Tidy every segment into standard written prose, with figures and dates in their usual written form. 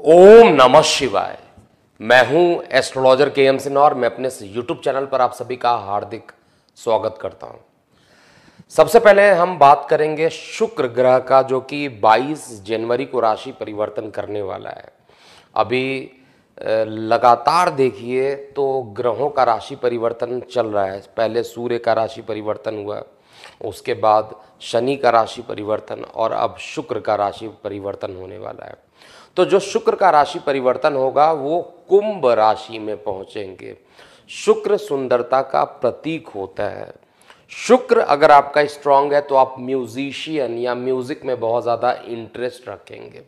ओम नमः शिवाय। मैं हूं एस्ट्रोलॉजर के.एम. सिन्हा और मैं अपने यूट्यूब चैनल पर आप सभी का हार्दिक स्वागत करता हूं। सबसे पहले हम बात करेंगे शुक्र ग्रह का, जो कि 22 जनवरी को राशि परिवर्तन करने वाला है। अभी लगातार देखिए तो ग्रहों का राशि परिवर्तन चल रहा है। पहले सूर्य का राशि परिवर्तन हुआ, उसके बाद शनि का राशि परिवर्तन और अब शुक्र का राशि परिवर्तन होने वाला है। तो जो शुक्र का राशि परिवर्तन होगा वो कुंभ राशि में पहुंचेंगे। शुक्र सुंदरता का प्रतीक होता है। शुक्र अगर आपका स्ट्रांग है तो आप म्यूजिशियन या म्यूजिक में बहुत ज़्यादा इंटरेस्ट रखेंगे।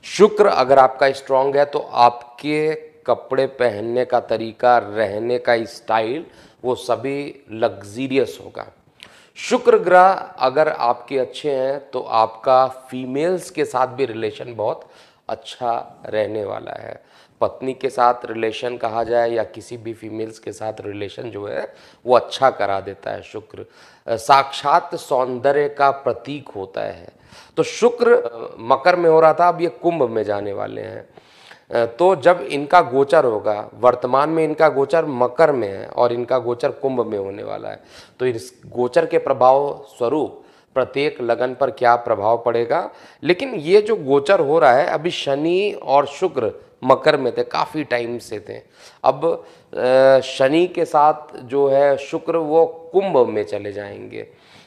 शुक्र अगर आपका स्ट्रांग है तो आपके कपड़े पहनने का तरीका, रहने का स्टाइल, वो सभी लग्जीरियस होगा। शुक्र ग्रह अगर आपके अच्छे हैं तो आपका फीमेल्स के साथ भी रिलेशन बहुत अच्छा रहने वाला है। पत्नी के साथ रिलेशन कहा जाए या किसी भी फीमेल्स के साथ रिलेशन जो है वो अच्छा करा देता है। शुक्र साक्षात सौंदर्य का प्रतीक होता है। तो शुक्र मकर में हो रहा था, अब ये कुंभ में जाने वाले हैं। तो जब इनका गोचर होगा, वर्तमान में इनका गोचर मकर में है और इनका गोचर कुंभ में होने वाला है, तो इस गोचर के प्रभाव स्वरूप प्रत्येक लगन पर क्या प्रभाव पड़ेगा। लेकिन ये जो गोचर हो रहा है, अभी शनि और शुक्र मकर में थे, काफ़ी टाइम से थे। अब शनि के साथ जो है शुक्र वो कुंभ में चले जाएंगे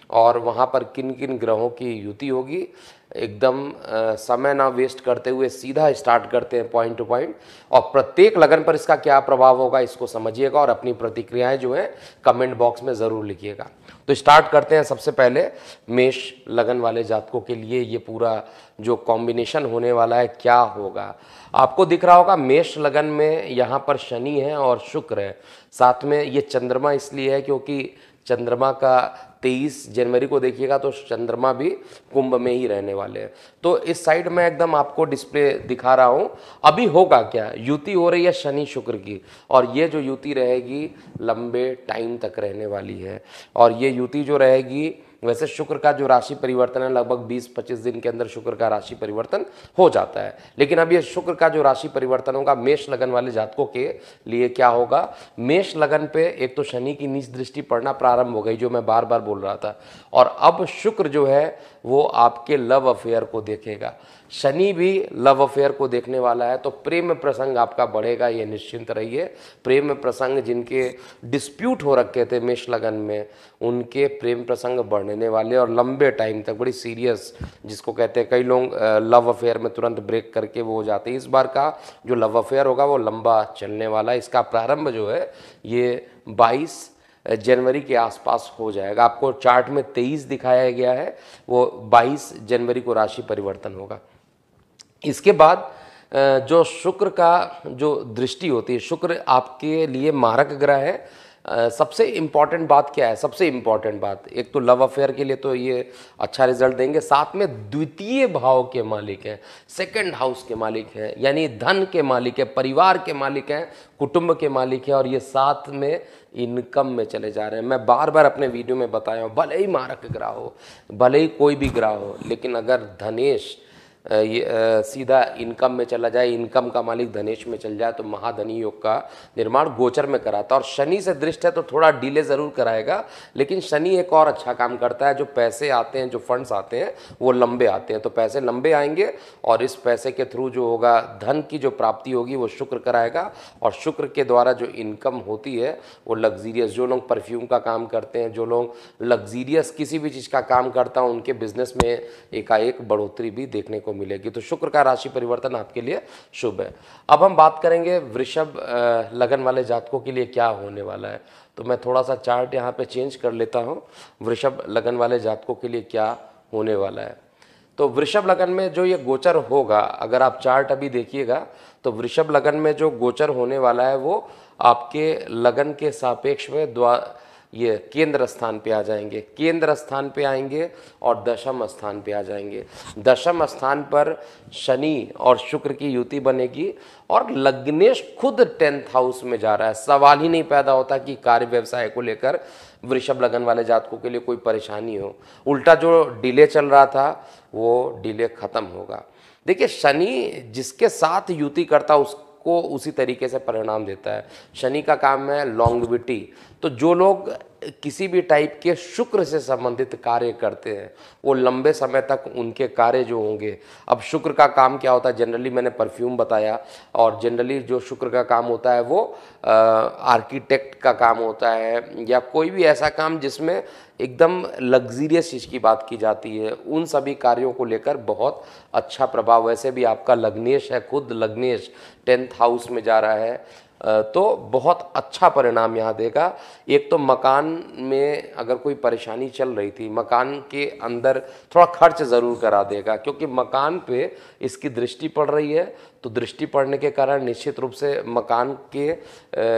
और वहाँ पर किन किन ग्रहों की युति होगी, एकदम समय ना वेस्ट करते हुए सीधा स्टार्ट करते हैं पॉइंट टू पॉइंट। और प्रत्येक लगन पर इसका क्या प्रभाव होगा इसको समझिएगा और अपनी प्रतिक्रियाएं जो है कमेंट बॉक्स में ज़रूर लिखिएगा। तो स्टार्ट करते हैं। सबसे पहले मेष लगन वाले जातकों के लिए ये पूरा जो कॉम्बिनेशन होने वाला है क्या होगा। आपको दिख रहा होगा मेष लगन में यहाँ पर शनि है और शुक्र है, साथ में ये चंद्रमा इसलिए है क्योंकि चंद्रमा का 23 जनवरी को देखिएगा तो चंद्रमा भी कुंभ में ही रहने वाले हैं। तो इस साइड में एकदम आपको डिस्प्ले दिखा रहा हूँ। अभी होगा क्या, युति हो रही है शनि शुक्र की, और ये जो युति रहेगी लंबे टाइम तक रहने वाली है। और ये युति जो रहेगी, वैसे शुक्र का जो राशि परिवर्तन है लगभग 20-25 दिन के अंदर शुक्र का राशि परिवर्तन हो जाता है। लेकिन अब ये शुक्र का जो राशि परिवर्तन होगा मेष लगन वाले जातकों के लिए क्या होगा। मेष लगन पे एक तो शनि की नीच दृष्टि पड़ना प्रारंभ हो गई, जो मैं बार बार बोल रहा था, और अब शुक्र जो है वो आपके लव अफेयर को देखेगा। शनि भी लव अफेयर को देखने वाला है, तो प्रेम प्रसंग आपका बढ़ेगा, ये निश्चिंत रहिए। प्रेम प्रसंग जिनके डिस्प्यूट हो रखे थे मेष लगन में, उनके प्रेम प्रसंग बढ़ने वाले और लंबे टाइम तक, बड़ी सीरियस जिसको कहते हैं, कई लोग लव अफेयर में तुरंत ब्रेक करके वो हो जाते हैं। इस बार का जो लव अफेयर होगा वो लंबा चलने वाला है। इसका प्रारंभ जो है ये 22 जनवरी के आसपास हो जाएगा। आपको चार्ट में 23 दिखाया गया है, वो 22 जनवरी को राशि परिवर्तन होगा। इसके बाद जो शुक्र का जो दृष्टि होती है, शुक्र आपके लिए मारक ग्रह है। सबसे इम्पॉर्टेंट बात क्या है, सबसे इम्पॉर्टेंट बात, एक तो लव अफेयर के लिए तो ये अच्छा रिजल्ट देंगे, साथ में द्वितीय भाव के मालिक हैं, सेकंड हाउस के मालिक हैं, यानी धन के मालिक है, परिवार के मालिक हैं, कुटुंब के मालिक हैं, और ये साथ में इनकम में चले जा रहे हैं। मैं बार बार अपने वीडियो में बताया हूँ, भले ही मारक ग्रह हो, भले ही कोई भी ग्रह हो, लेकिन अगर धनेश सीधा इनकम में चला जाए, इनकम का मालिक धनेश में चल जाए, तो महाधनी योग का निर्माण गोचर में कराता है। और शनि से दृष्ट है तो थोड़ा डिले ज़रूर कराएगा, लेकिन शनि एक और अच्छा काम करता है, जो पैसे आते हैं, जो फंड्स आते हैं वो लंबे आते हैं, तो पैसे लंबे आएंगे और इस पैसे के थ्रू जो होगा धन की जो प्राप्ति होगी वो शुक्र कराएगा। और शुक्र के द्वारा जो इनकम होती है वो लग्जीरियस, जो लोग परफ्यूम का काम करते हैं, जो लोग लग्जीरियस किसी भी चीज़ का काम करता है, उनके बिजनेस में एकाएक बढ़ोतरी भी देखने को मिलेगी। तो शुक्र का राशि परिवर्तन आपके लिए शुभ है। अब हम बात करेंगे वृषभ लगन वाले जातकों के लिए क्या होने वाला है। तो मैं थोड़ा सा चार्ट यहाँ पे चेंज कर लेता हूँ, वृषभ लगन वाले जातकों के लिए क्या होने वाला है। तो वृषभ लगन में जो ये गोचर होगा, अगर आप चार्ट अभी देखिएगा तो वृषभ लगन में जो गोचर होने वाला है वो आपके लगन के सापेक्ष में ये केंद्र स्थान पे आ जाएंगे, केंद्र स्थान पे आएंगे और दशम स्थान पे आ जाएंगे। दशम स्थान पर शनि और शुक्र की युति बनेगी और लग्नेश खुद 10th हाउस में जा रहा है। सवाल ही नहीं पैदा होता कि कार्य व्यवसाय को लेकर वृषभ लगन वाले जातकों के लिए कोई परेशानी हो। उल्टा जो डिले चल रहा था वो डिले खत्म होगा। देखिए शनि जिसके साथ युति करता है उसको उसी तरीके से परिणाम देता है। शनि का काम है लॉन्गविटी, तो जो लोग किसी भी टाइप के शुक्र से संबंधित कार्य करते हैं वो लंबे समय तक उनके कार्य जो होंगे। अब शुक्र का काम क्या होता है, जनरली मैंने परफ्यूम बताया, और जनरली जो शुक्र का काम होता है वो आर्किटेक्ट का काम होता है, या कोई भी ऐसा काम जिसमें एकदम लग्जीरियस चीज़ की बात की जाती है, उन सभी कार्यों को लेकर बहुत अच्छा प्रभाव। वैसे भी आपका लग्नेश है, खुद लग्नेश 10th हाउस में जा रहा है, तो बहुत अच्छा परिणाम यहाँ देगा। एक तो मकान में अगर कोई परेशानी चल रही थी, मकान के अंदर थोड़ा खर्च ज़रूर करा देगा, क्योंकि मकान पे इसकी दृष्टि पड़ रही है, तो दृष्टि पड़ने के कारण निश्चित रूप से मकान के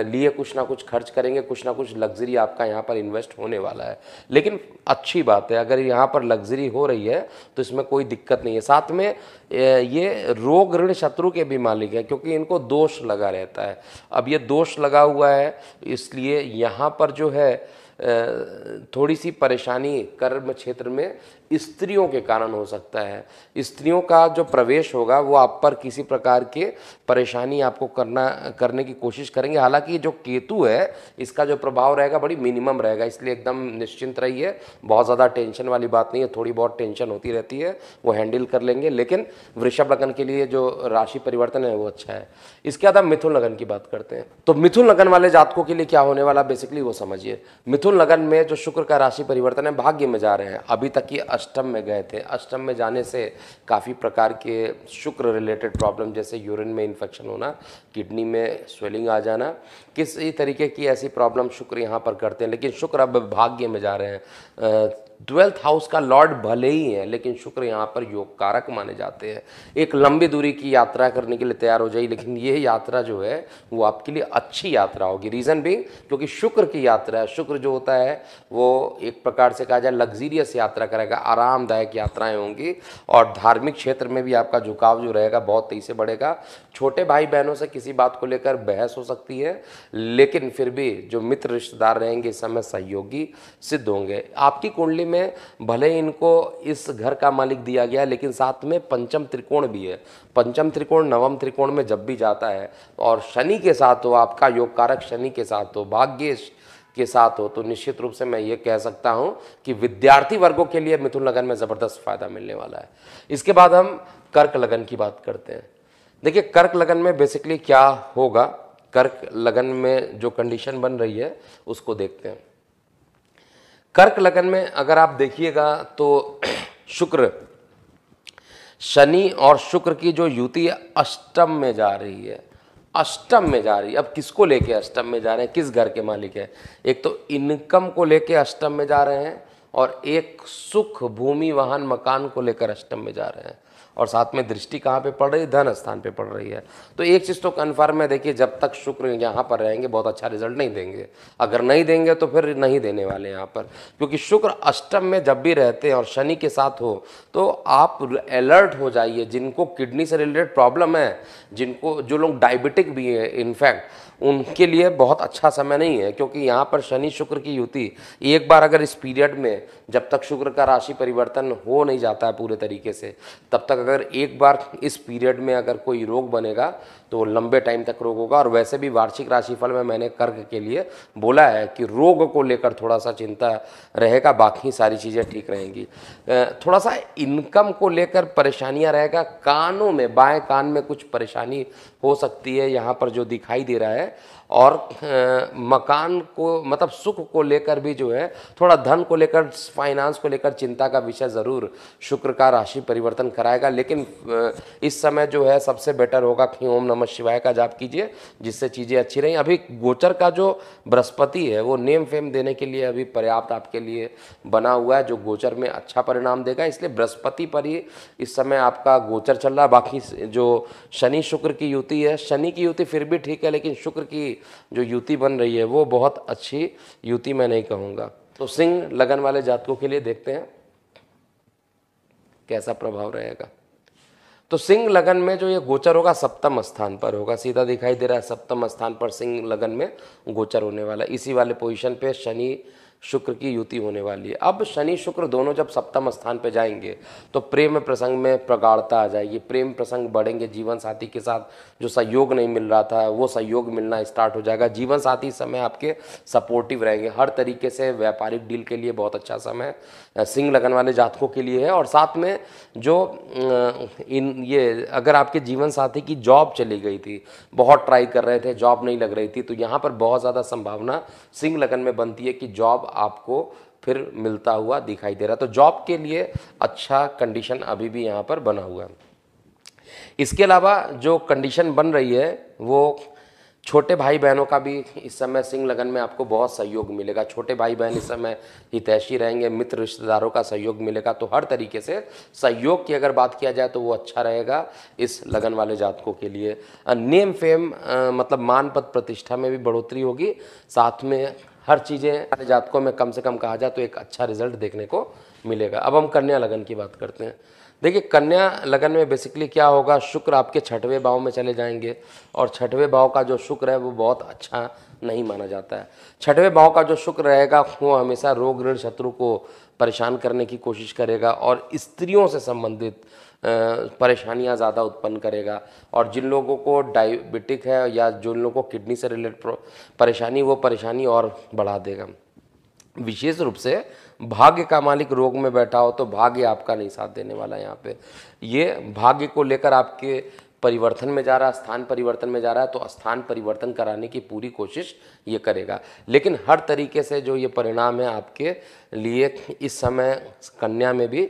लिए कुछ ना कुछ खर्च करेंगे, कुछ ना कुछ लग्जरी आपका यहाँ पर इन्वेस्ट होने वाला है। लेकिन अच्छी बात है, अगर यहाँ पर लग्जरी हो रही है तो इसमें कोई दिक्कत नहीं है। साथ में ये रोग ऋण शत्रु के भी मालिक है, क्योंकि इनको दोष लगा रहता है। अब ये दोष लगा हुआ है, इसलिए यहाँ पर जो है थोड़ी सी परेशानी कर्म क्षेत्र में स्त्रियों के कारण हो सकता है। स्त्रियों का जो प्रवेश होगा वो आप पर किसी प्रकार के परेशानी आपको करने की कोशिश करेंगे। हालांकि जो केतु है इसका जो प्रभाव रहेगा बड़ी मिनिमम रहेगा, इसलिए एकदम निश्चिंत रहिए, बहुत ज़्यादा टेंशन वाली बात नहीं है। थोड़ी बहुत टेंशन होती रहती है, वो हैंडल कर लेंगे। लेकिन वृषभ लगन के लिए जो राशि परिवर्तन है वो अच्छा है। इसके बाद हम मिथुन लगन की बात करते हैं। तो मिथुन लगन वाले जातकों के लिए क्या होने वाला बेसिकली वो समझिए। मिथुन लगन में जो शुक्र का राशि परिवर्तन है, भाग्य में जा रहे हैं। अभी तक ये अष्टम में गए थे, अष्टम में जाने से काफ़ी प्रकार के शुक्र रिलेटेड प्रॉब्लम, जैसे यूरिन में इन्फेक्शन होना, किडनी में स्वेलिंग आ जाना, किसी तरीके की ऐसी प्रॉब्लम शुक्र यहाँ पर करते हैं। लेकिन शुक्र अब भाग्य में जा रहे हैं। 12th हाउस का लॉर्ड भले ही है, लेकिन शुक्र यहाँ पर योग कारक माने जाते हैं। एक लंबी दूरी की यात्रा करने के लिए तैयार हो जाइए, लेकिन ये यात्रा जो है वो आपके लिए अच्छी यात्रा होगी। रीज़न भी क्योंकि शुक्र की यात्रा है। शुक्र जो होता है वो एक प्रकार से कहा जाए लग्जीरियस यात्रा करेगा, आरामदायक यात्राएं होंगी, और धार्मिक क्षेत्र में भी आपका झुकाव जो रहेगा बहुत तेजी से बढ़ेगा। छोटे भाई बहनों से किसी बात को लेकर बहस हो सकती है, लेकिन फिर भी जो मित्र रिश्तेदार रहेंगे इस समय सहयोगी सिद्ध होंगे। आपकी कुंडली में भले इनको इस घर का मालिक दिया गया है, लेकिन साथ में पंचम त्रिकोण भी है। पंचम त्रिकोण नवम त्रिकोण में जब भी जाता है और शनि के साथ हो, आपका योग कारक शनि के साथ हो, भाग्य के साथ हो, तो निश्चित रूप से मैं ये कह सकता हूं कि विद्यार्थी वर्गों के लिए मिथुन लगन में ज़बरदस्त फायदा मिलने वाला है। इसके बाद हम कर्क लगन की बात करते हैं। देखिए कर्क लगन में बेसिकली क्या होगा, कर्क लगन में जो कंडीशन बन रही है उसको देखते हैं। कर्क लगन में अगर आप देखिएगा तो शुक्र, शनि और शुक्र की जो युति अष्टम में जा रही है, अष्टम में जा रही है। अब किसको लेके अष्टम में जा रहे हैं, किस घर के मालिक है? एक तो इनकम को लेके अष्टम में जा रहे हैं, और एक सुख भूमि वाहन मकान को लेकर अष्टम में जा रहे हैं, और साथ में दृष्टि कहाँ पे पड़ रही है, धन स्थान पे पड़ रही है। तो एक चीज़ तो कन्फर्म है, देखिए जब तक शुक्र यहाँ पर रहेंगे बहुत अच्छा रिजल्ट नहीं देंगे। अगर नहीं देंगे तो फिर नहीं देने वाले यहाँ पर, क्योंकि शुक्र अष्टम में जब भी रहते हैं और शनि के साथ हो तो आप अलर्ट हो जाइए। जिनको किडनी से रिलेटेड प्रॉब्लम है, जिनको जो लोग डायबिटिक भी है इनफैक्ट, उनके लिए बहुत अच्छा समय नहीं है, क्योंकि यहाँ पर शनि शुक्र की युति एक बार अगर इस पीरियड में, जब तक शुक्र का राशि परिवर्तन हो नहीं जाता है पूरे तरीके से, तब तक अगर एक बार इस पीरियड में अगर कोई रोग बनेगा तो लंबे टाइम तक रोग होगा। और वैसे भी वार्षिक राशिफल में मैंने कर्क के लिए बोला है कि रोग को लेकर थोड़ा सा चिंता रहेगा, बाकी सारी चीज़ें ठीक रहेंगी। थोड़ा सा इनकम को लेकर परेशानियां रहेगा, कानों में, बाएं कान में कुछ परेशानी हो सकती है यहाँ पर जो दिखाई दे रहा है। और मकान को मतलब सुख को लेकर भी जो है थोड़ा धन को लेकर, फाइनेंस को लेकर चिंता का विषय ज़रूर शुक्र का राशि परिवर्तन कराएगा। लेकिन इस समय जो है सबसे बेटर होगा कि ओम नमः शिवाय का जाप कीजिए, जिससे चीज़ें अच्छी रहें। अभी गोचर का जो बृहस्पति है वो नेम फेम देने के लिए अभी पर्याप्त आपके लिए बना हुआ है, जो गोचर में अच्छा परिणाम देगा। इसलिए बृहस्पति पर ही इस समय आपका गोचर चल रहा है। बाकी जो शनि शुक्र की युति है, शनि की युति फिर भी ठीक है, लेकिन शुक्र की जो युति बन रही है वो बहुत अच्छी युति मैं नहीं कहूँगा। तो सिंह लगन वाले जातकों के लिए देखते हैं कैसा प्रभाव रहेगा। तो सिंह लगन में जो ये गोचर होगा सप्तम स्थान पर होगा, सीधा दिखाई दे रहा है सप्तम स्थान पर सिंह लगन में गोचर होने वाला। इसी वाले पोजीशन पे शनि शुक्र की युति होने वाली है। अब शनि शुक्र दोनों जब सप्तम स्थान पे जाएंगे तो प्रेम प्रसंग में प्रगाढ़ता आ जाएगी, प्रेम प्रसंग बढ़ेंगे, जीवन साथी के साथ जो सहयोग नहीं मिल रहा था वो सहयोग मिलना स्टार्ट हो जाएगा। जीवन साथी इस समय आपके सपोर्टिव रहेंगे हर तरीके से, व्यापारिक डील के लिए बहुत अच्छा समय सिंह लगन वाले जातकों के लिए है। और साथ में जो ये अगर आपके जीवन साथी की जॉब चली गई थी, बहुत ट्राई कर रहे थे, जॉब नहीं लग रही थी, तो यहाँ पर बहुत ज़्यादा संभावना सिंह लगन में बनती है कि जॉब आपको फिर मिलता हुआ दिखाई दे रहा है। तो जॉब के लिए अच्छा कंडीशन अभी भी यहाँ पर बना हुआ है। इसके अलावा जो कंडीशन बन रही है वो छोटे भाई बहनों का भी इस समय सिंह लगन में आपको बहुत सहयोग मिलेगा। छोटे भाई बहन इस समय हितैषी रहेंगे, मित्र रिश्तेदारों का सहयोग मिलेगा। तो हर तरीके से सहयोग की अगर बात किया जाए तो वो अच्छा रहेगा इस लगन वाले जातकों के लिए। नेम फेम मतलब मान पद प्रतिष्ठा में भी बढ़ोतरी होगी। साथ में हर चीज़ें जातकों में कम से कम कहा जाए तो एक अच्छा रिजल्ट देखने को मिलेगा। अब हम कन्या लगन की बात करते हैं। देखिए कन्या लगन में बेसिकली क्या होगा, शुक्र आपके छठवें भाव में चले जाएंगे और छठवें भाव का जो शुक्र है वो बहुत अच्छा नहीं माना जाता है। छठवें भाव का जो शुक्र रहेगा वो हमेशा रोग ऋण शत्रु को परेशान करने की कोशिश करेगा और स्त्रियों से संबंधित परेशानियां ज़्यादा उत्पन्न करेगा। और जिन लोगों को डायबिटिक है या जिन लोगों को किडनी से रिलेटेड परेशानी, वो परेशानी और बढ़ा देगा। विशेष रूप से भाग्य का मालिक रोग में बैठा हो तो भाग्य आपका नहीं साथ देने वाला। यहाँ पे ये भाग्य को लेकर आपके परिवर्तन में जा रहा है, स्थान परिवर्तन में जा रहा है, तो स्थान परिवर्तन कराने की पूरी कोशिश ये करेगा। लेकिन हर तरीके से जो ये परिणाम है आपके लिए इस समय कन्या में भी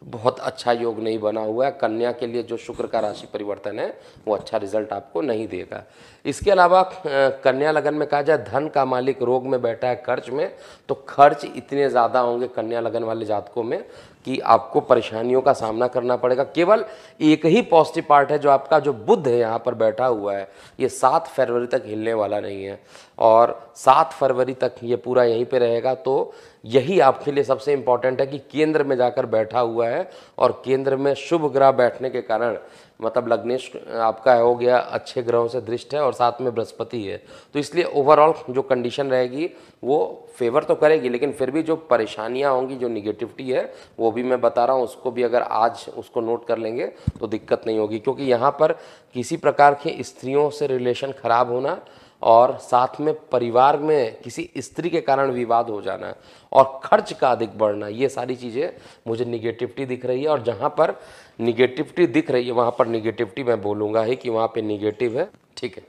बहुत अच्छा योग नहीं बना हुआ है। कन्या के लिए जो शुक्र का राशि परिवर्तन है वो अच्छा रिजल्ट आपको नहीं देगा। इसके अलावा कन्या लगन में कहा जाए धन का मालिक रोग में बैठा है खर्च में, तो खर्च इतने ज़्यादा होंगे कन्या लगन वाले जातकों में कि आपको परेशानियों का सामना करना पड़ेगा। केवल एक ही पॉजिटिव पार्ट है, जो आपका जो बुध है यहाँ पर बैठा हुआ है, ये 7 फरवरी तक हिलने वाला नहीं है और 7 फरवरी तक ये पूरा यहीं पे रहेगा। तो यही आपके लिए सबसे इम्पॉर्टेंट है कि केंद्र में जाकर बैठा हुआ है और केंद्र में शुभ ग्रह बैठने के कारण मतलब लग्नेश आपका हो गया अच्छे ग्रहों से दृष्ट है और साथ में बृहस्पति है। तो इसलिए ओवरऑल जो कंडीशन रहेगी वो फेवर तो करेगी, लेकिन फिर भी जो परेशानियां होंगी, जो निगेटिविटी है वो भी मैं बता रहा हूँ, उसको भी अगर आज उसको नोट कर लेंगे तो दिक्कत नहीं होगी। क्योंकि यहाँ पर किसी प्रकार की स्त्रियों से रिलेशन खराब होना और साथ में परिवार में किसी स्त्री के कारण विवाद हो जाना और खर्च का अधिक बढ़ना, ये सारी चीज़ें मुझे निगेटिविटी दिख रही है। और जहाँ पर निगेटिविटी दिख रही है वहाँ पर निगेटिविटी मैं बोलूँगा ही कि वहाँ पे निगेटिव है। ठीक है,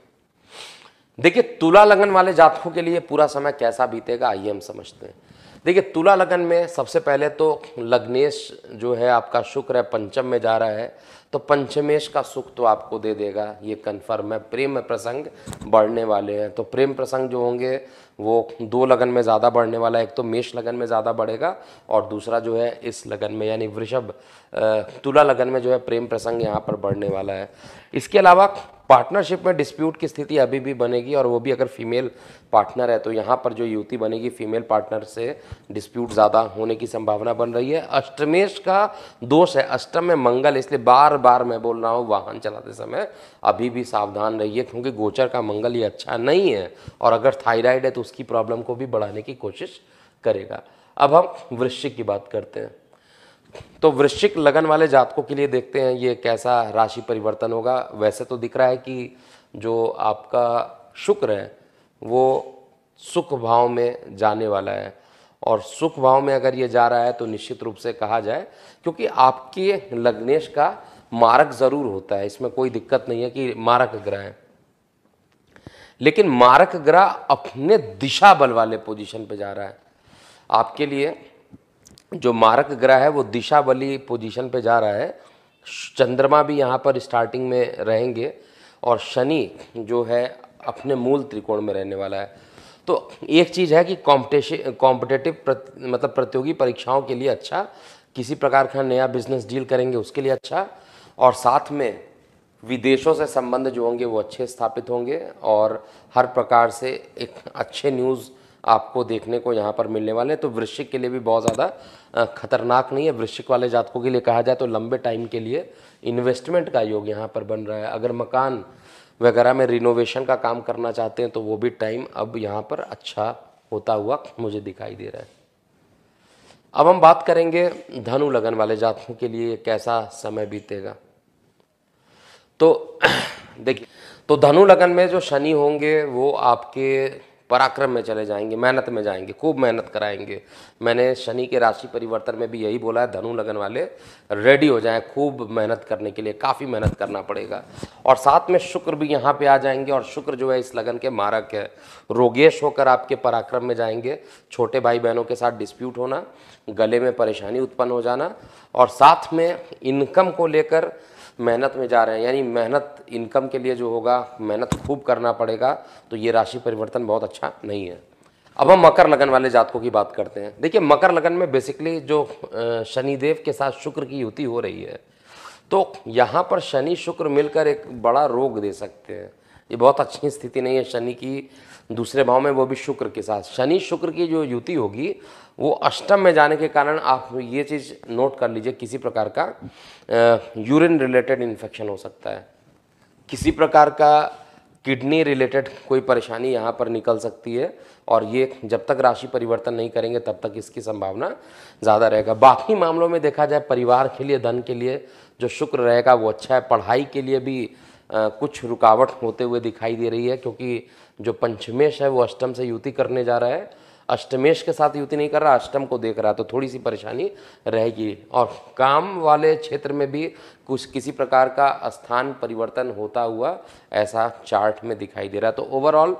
देखिए तुला लगन वाले जातकों के लिए पूरा समय कैसा बीतेगा आइए हम समझते हैं। देखिए तुला लगन में सबसे पहले तो लग्नेश जो है आपका शुक्र है पंचम में जा रहा है, तो पंचमेश का सुख तो आपको दे देगा, ये कन्फर्म है। प्रेम प्रसंग बढ़ने वाले हैं, तो प्रेम प्रसंग जो होंगे वो 2 लगन में ज़्यादा बढ़ने वाला है। एक तो मेष लगन में ज़्यादा बढ़ेगा और दूसरा जो है इस लगन में यानी वृषभ तुला लगन में जो है प्रेम प्रसंग यहाँ पर बढ़ने वाला है। इसके अलावा पार्टनरशिप में डिस्प्यूट की स्थिति अभी भी बनेगी और वो भी अगर फीमेल पार्टनर है तो यहाँ पर जो युति बनेगी फीमेल पार्टनर से डिस्प्यूट ज़्यादा होने की संभावना बन रही है। अष्टमेश का दोष है, अष्टम में मंगल, इसलिए बार बार मैं बोल रहा हूँ वाहन चलाते समय अभी भी सावधान रहिए क्योंकि गोचर का मंगल ये अच्छा नहीं है और अगर थायराइड है तो उसकी प्रॉब्लम को भी बढ़ाने की कोशिश करेगा। अब हम वृश्चिक की बात करते हैं, तो वृश्चिक लगन वाले जातकों के लिए देखते हैं ये कैसा राशि परिवर्तन होगा। वैसे तो दिख रहा है कि जो आपका शुक्र है वो सुख भाव में जाने वाला है और सुख भाव में अगर ये जा रहा है तो निश्चित रूप से कहा जाए, क्योंकि आपके लग्नेश का मारक जरूर होता है, इसमें कोई दिक्कत नहीं है कि मारक ग्रह है, लेकिन मारक ग्रह अपने दिशा बल वाले पोजीशन पे जा रहा है। आपके लिए जो मारक ग्रह है वो दिशा बली पोजीशन पे जा रहा है। चंद्रमा भी यहाँ पर स्टार्टिंग में रहेंगे और शनि जो है अपने मूल त्रिकोण में रहने वाला है। तो एक चीज़ है कि कॉम्पिटेटिव मतलब प्रतियोगी परीक्षाओं के लिए अच्छा, किसी प्रकार का नया बिजनेस डील करेंगे उसके लिए अच्छा, और साथ में विदेशों से संबंध जो होंगे वो अच्छे स्थापित होंगे और हर प्रकार से एक अच्छे न्यूज़ आपको देखने को यहाँ पर मिलने वाले हैं। तो वृश्चिक के लिए भी बहुत ज़्यादा खतरनाक नहीं है। वृश्चिक वाले जातकों के लिए कहा जाए तो लंबे टाइम के लिए इन्वेस्टमेंट का योग यहाँ पर बन रहा है। अगर मकान वगैरह में रिनोवेशन का काम करना चाहते हैं तो वो भी टाइम अब यहाँ पर अच्छा होता हुआ मुझे दिखाई दे रहा है। अब हम बात करेंगे धनु लगन वाले जातकों के लिए कैसा समय बीतेगा। तो देखिए, तो धनु लगन में जो शनि होंगे वो आपके पराक्रम में चले जाएंगे, मेहनत में जाएंगे, खूब मेहनत कराएंगे। मैंने शनि के राशि परिवर्तन में भी यही बोला है, धनु लगन वाले रेडी हो जाएं खूब मेहनत करने के लिए, काफ़ी मेहनत करना पड़ेगा। और साथ में शुक्र भी यहाँ पे आ जाएंगे, और शुक्र जो है इस लगन के मारक है, रोगेश होकर आपके पराक्रम में जाएंगे। छोटे भाई बहनों के साथ डिस्प्यूट होना, गले में परेशानी उत्पन्न हो जाना, और साथ में इनकम को लेकर मेहनत में जा रहे हैं, यानी मेहनत इनकम के लिए जो होगा मेहनत खूब करना पड़ेगा। तो ये राशि परिवर्तन बहुत अच्छा नहीं है। अब हम मकर लगन वाले जातकों की बात करते हैं। देखिए, मकर लगन में बेसिकली जो शनिदेव के साथ शुक्र की युति हो रही है, तो यहाँ पर शनि शुक्र मिलकर एक बड़ा रोग दे सकते हैं। ये बहुत अच्छी स्थिति नहीं है शनि की दूसरे भाव में, वो भी शुक्र के साथ। शनि शुक्र की जो युति होगी वो अष्टम में जाने के कारण आप ये चीज़ नोट कर लीजिए, किसी प्रकार का यूरिन रिलेटेड इन्फेक्शन हो सकता है, किसी प्रकार का किडनी रिलेटेड कोई परेशानी यहाँ पर निकल सकती है। और ये जब तक राशि परिवर्तन नहीं करेंगे तब तक इसकी संभावना ज़्यादा रहेगा। बाकी मामलों में देखा जाए, परिवार के लिए, धन के लिए जो शुक्र रहेगा वो अच्छा है। पढ़ाई के लिए भी कुछ रुकावट होते हुए दिखाई दे रही है, क्योंकि जो पंचमेश है वो अष्टम से युति करने जा रहा है, अष्टमेश के साथ युति नहीं कर रहा, अष्टम को देख रहा है, तो थोड़ी सी परेशानी रहेगी। और काम वाले क्षेत्र में भी कुछ किसी प्रकार का स्थान परिवर्तन होता हुआ ऐसा चार्ट में दिखाई दे रहा है। तो ओवरऑल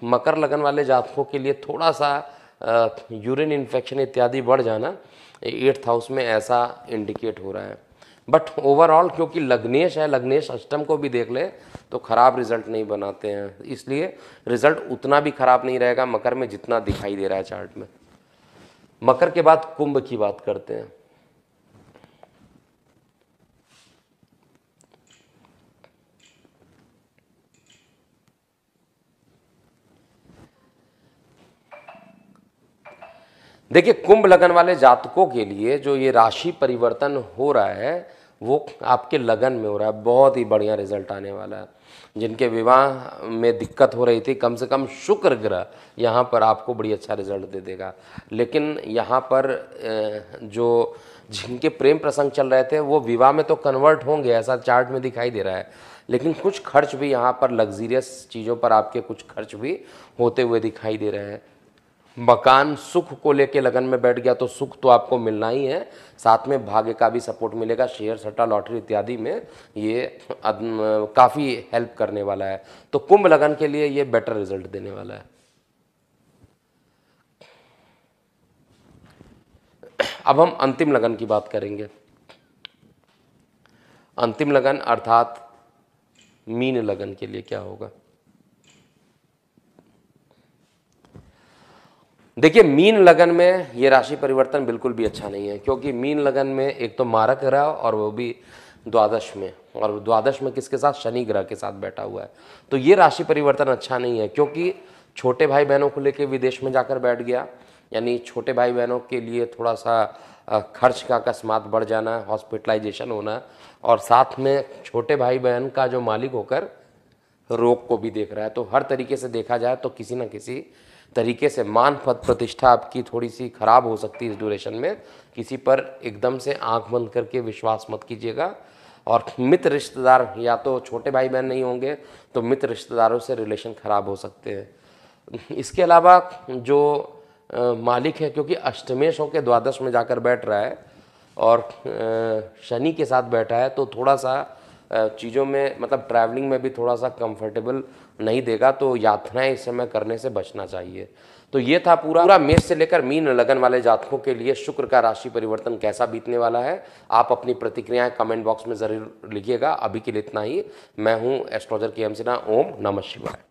मकर लगन वाले जातकों के लिए थोड़ा सा यूरिन इन्फेक्शन इत्यादि बढ़ जाना 8th हाउस में ऐसा इंडिकेट हो रहा है। बट ओवरऑल क्योंकि लग्नेश है, लग्नेश अष्टम को भी देख ले तो खराब रिजल्ट नहीं बनाते हैं, इसलिए रिजल्ट उतना भी खराब नहीं रहेगा मकर में जितना दिखाई दे रहा है चार्ट में। मकर के बाद कुंभ की बात करते हैं। देखिए, कुंभ लगन वाले जातकों के लिए जो ये राशि परिवर्तन हो रहा है वो आपके लगन में हो रहा है, बहुत ही बढ़िया रिजल्ट आने वाला है। जिनके विवाह में दिक्कत हो रही थी, कम से कम शुक्र ग्रह यहाँ पर आपको बड़ी अच्छा रिजल्ट दे देगा। लेकिन यहाँ पर जो जिनके प्रेम प्रसंग चल रहे थे वो विवाह में तो कन्वर्ट होंगे, ऐसा चार्ट में दिखाई दे रहा है। लेकिन कुछ खर्च भी यहाँ पर लग्जीरियस चीज़ों पर आपके कुछ खर्च भी होते हुए दिखाई दे रहे हैं। मकान सुख को लेके लगन में बैठ गया तो सुख तो आपको मिलना ही है, साथ में भाग्य का भी सपोर्ट मिलेगा। शेयर सट्टा लॉटरी इत्यादि में ये काफ़ी हेल्प करने वाला है। तो कुंभ लगन के लिए ये बेटर रिजल्ट देने वाला है। अब हम अंतिम लगन की बात करेंगे। अंतिम लगन अर्थात मीन लगन के लिए क्या होगा। देखिए, मीन लगन में ये राशि परिवर्तन बिल्कुल भी अच्छा नहीं है, क्योंकि मीन लगन में एक तो मारक ग्रह और वो भी द्वादश में, और द्वादश में किसके साथ, शनि ग्रह के साथ बैठा हुआ है। तो ये राशि परिवर्तन अच्छा नहीं है, क्योंकि छोटे भाई बहनों को लेकर विदेश में जाकर बैठ गया, यानी छोटे भाई बहनों के लिए थोड़ा सा खर्च का अकस्मात बढ़ जाना, हॉस्पिटलाइजेशन होना, और साथ में छोटे भाई बहन का जो मालिक होकर रोग को भी देख रहा है। तो हर तरीके से देखा जाए तो किसी न किसी तरीके से मान पद प्रतिष्ठा आपकी थोड़ी सी खराब हो सकती है इस ड्यूरेशन में। किसी पर एकदम से आंख बंद करके विश्वास मत कीजिएगा। और मित्र रिश्तेदार, या तो छोटे भाई बहन नहीं होंगे तो मित्र रिश्तेदारों से रिलेशन खराब हो सकते हैं। इसके अलावा जो मालिक है, क्योंकि अष्टमेश होकर द्वादश में जाकर बैठ रहा है और शनि के साथ बैठा है, तो थोड़ा सा चीज़ों में मतलब ट्रैवलिंग में भी थोड़ा सा कंफर्टेबल नहीं देगा, तो यात्राएं इस समय करने से बचना चाहिए। तो ये था पूरा मेष से लेकर मीन लगन वाले जातकों के लिए शुक्र का राशि परिवर्तन कैसा बीतने वाला है। आप अपनी प्रतिक्रियाएं कमेंट बॉक्स में ज़रूर लिखिएगा। अभी के लिए इतना ही। मैं हूं एस्ट्रोलॉजर KM सिन्हा। ओम नमः शिवाय।